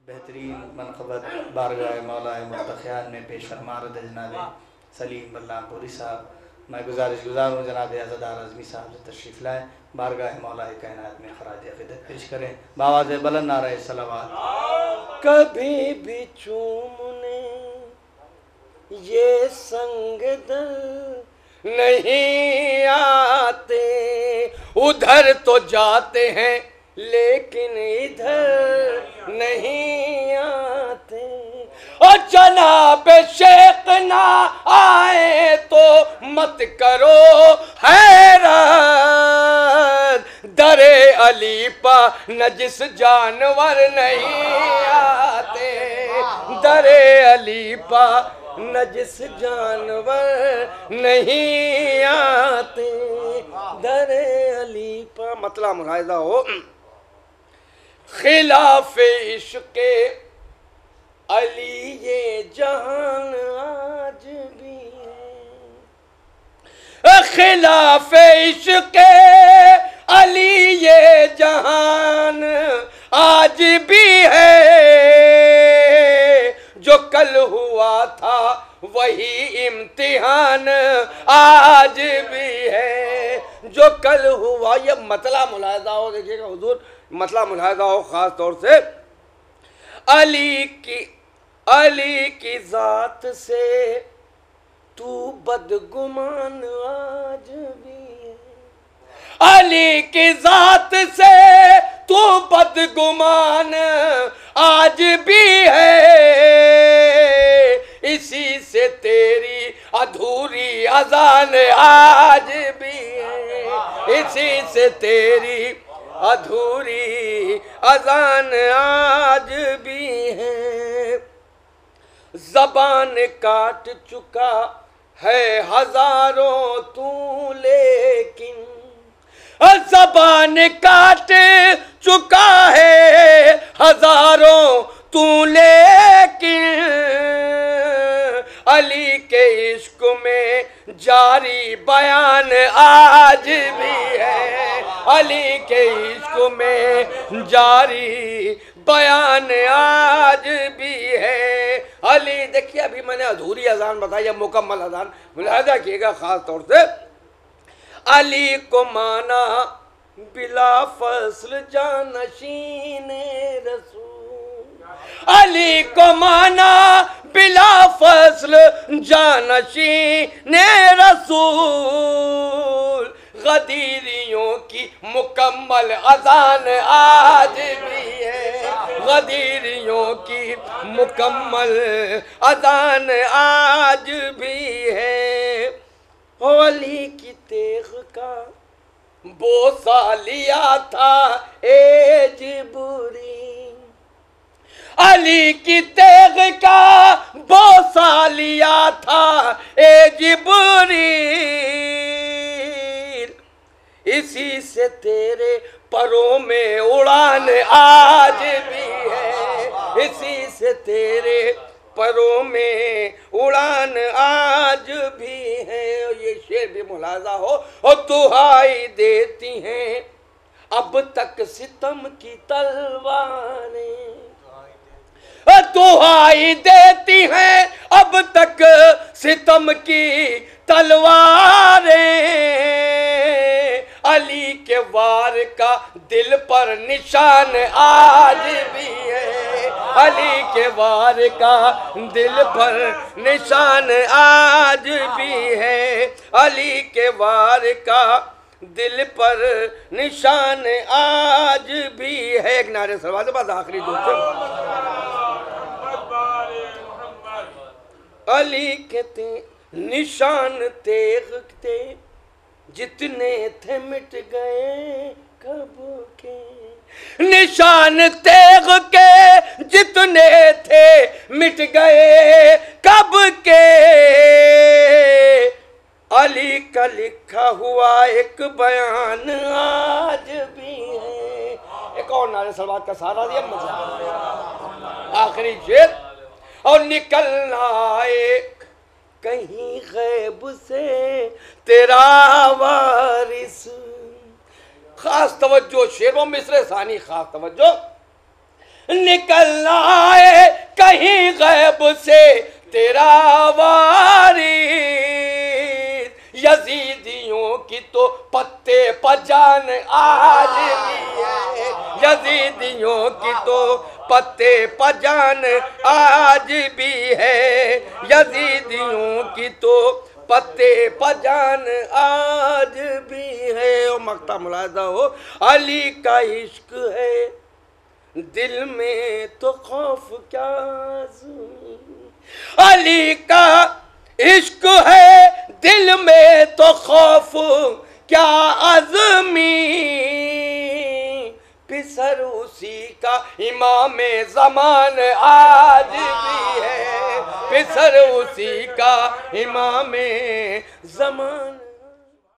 बेहतरीन मनक़बत बारगाह मौलाए मुफ्तख़ियान में पेश फरमारद जनाब सलीम बल्लामपुरी साहब, मैं गुजारिश गुजार हूँ जनाब अज़दार आज़मी साहब से तशरीफ़ लाएँ, बारगाह मौलाए कायनात में ख़राज अक़ीदत पेश करें बावाज़ बुलंद नारे सलावत। कभी भी चूमने ये संग दल नहीं आते, उधर तो जाते हैं लेकिन इधर नहीं आते। और जनाब शेख ना आए तो मत करो हैरान, दरे अली पा नजिस जानवर नहीं आते, दरे अली पा नजिस जानवर नहीं आते, दरे अली पा। मतलब मुलाहिजा हो, खिलाफ इश्क़ अली ये जहान आज भी है, खिलाफ इश्क़ अली ये जहान आज भी है, जो कल हुआ था वही इम्तिहान आज भी है, जो कल हुआ। ये मतला मुलाहिजा हो, देखिएगा हुजूर, मतला मुलाहिजा हो ख़ास तौर से अली की ज़ात से तू बदगुमान आज भी है, अली की ज़ात से तू बदगुमान आज भी है, इसी से तेरी अधूरी अज़ान आज भी है, इसी से तेरी अधूरी अज़ान आज भी है। ज़बान काट चुका है हज़ारों तू लेकिन, ज़बान काट चुका है हज़ारों तू लेकिन, अली के इश्क में जारी बयान आज भी है, अली के इश्क में जारी बयान आज भी है। अली देखिए, अभी मैंने अधूरी अजान बताई, या मुकम्मल अजान मुलाहिजा किएगा ख़ास तौर से। अली को माना बिला फसल जानशीन रसूल, अली को माना बिला फसल जानशीन रसूल, गदीरियों की मुकम्मल अजान आज भी है, गदीरियों की मुकम्मल अजान आज भी है। अली की तेग का बोसा लिया था ए जिब्रील, अली की तेग का बोसा लिया था ए जिब्रील, इसी से तेरे परों में उड़ान आज भी है, इसी से तेरे परों में उड़ान आज भी है। ये शेर भी मुलाजा हो, और दुहाई देती हैं अब तक सितम की तलवारें, दुहाई देती हैं अब तक सितम की तलवारें, अली के वार का दिल पर निशान आज भी है, अली के वार का दिल पर निशान आज भी है, अली के वार का दिल पर निशान आज भी है। एक नारे सलवात बाद आखिरी दोस्तों, अली के ते निशान तेग थे जितने थे मिट गए कब के, निशान तेग के जितने थे मिट गए कब के, अली का लिखा हुआ एक बयान आज भी है। एक और नारे सलवात का सहारा दिया मजा आखिरी शेर, और निकलना आए कहीं गैब से तेरा वारिस, खास तवज्जो शेरों मिसरे सानी, खास तवज्जो। निकल आए कहीं गैब से तेरा वारिस। यजीदियों की तो पत्ते पजान आज भी है, यजीदियों की तो पत्ते पजान आज भी है, यजीदियों की तो पत्ते पजान आज भी है। ओ मक्ता मुलादा हो, अली का इश्क है दिल में तो खौफ क्या आज़मी, अली का इश्क है दिल में तो खौफ क्या आज़मी। पिसर उसी का इमाम ज़मान आज भी है, पिसर उसी का इमाम ज़मान।